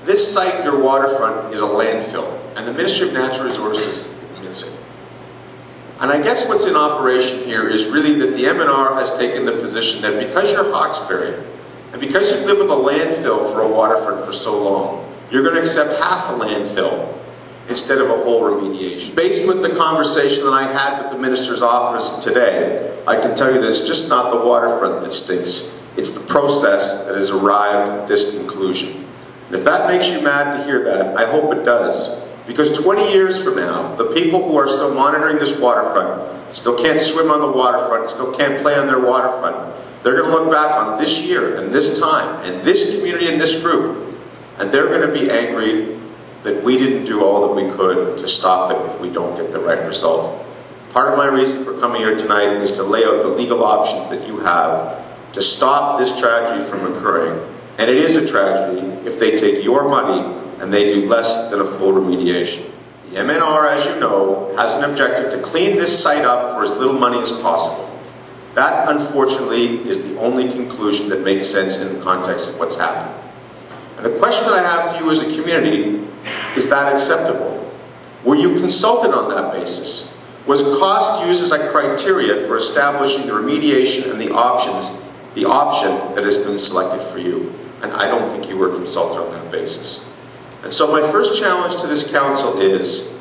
This site, your waterfront, is a landfill, and the Ministry of Natural Resources admits it. And I guess what's in operation here is really that the MNR has taken the position that because you're Hawkesbury, and because you've lived with a landfill for a waterfront for so long, you're going to accept half a landfill instead of a whole remediation. Based with the conversation that I had with the Minister's office today, I can tell you that it's just not the waterfront that stinks. It's the process that has arrived at this conclusion. And if that makes you mad to hear that, I hope it does. Because 20 years from now, the people who are still monitoring this waterfront still can't swim on the waterfront, still can't play on their waterfront. They're going to look back on this year and this time and this community and this group, and they're going to be angry that we didn't do all that we could to stop it if we don't get the right result. Part of my reason for coming here tonight is to lay out the legal options that you have to stop this tragedy from occurring. And it is a tragedy if they take your money and they do less than a full remediation. The MNR, as you know, has an objective to clean this site up for as little money as possible. That, unfortunately, is the only conclusion that makes sense in the context of what's happened. And the question that I have to you as a community, is that acceptable? Were you consulted on that basis? Was cost used as a criteria for establishing the remediation and the option that has been selected for you? And I don't think you were consulted on that basis. And so my first challenge to this council is,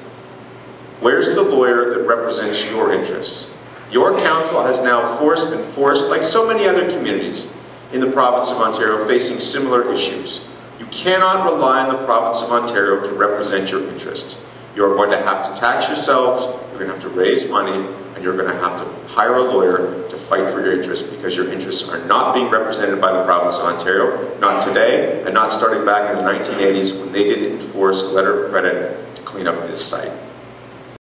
where's the lawyer that represents your interests? Your council has now been forced, like so many other communities in the province of Ontario, facing similar issues. You cannot rely on the province of Ontario to represent your interests. You're going to have to tax yourselves, you're going to have to raise money, and you're going to have to hire a lawyer to fight for your interests because your interests are not being represented by the province of Ontario, not today, and not starting back in the 1980s when they didn't enforce a letter of credit to clean up this site.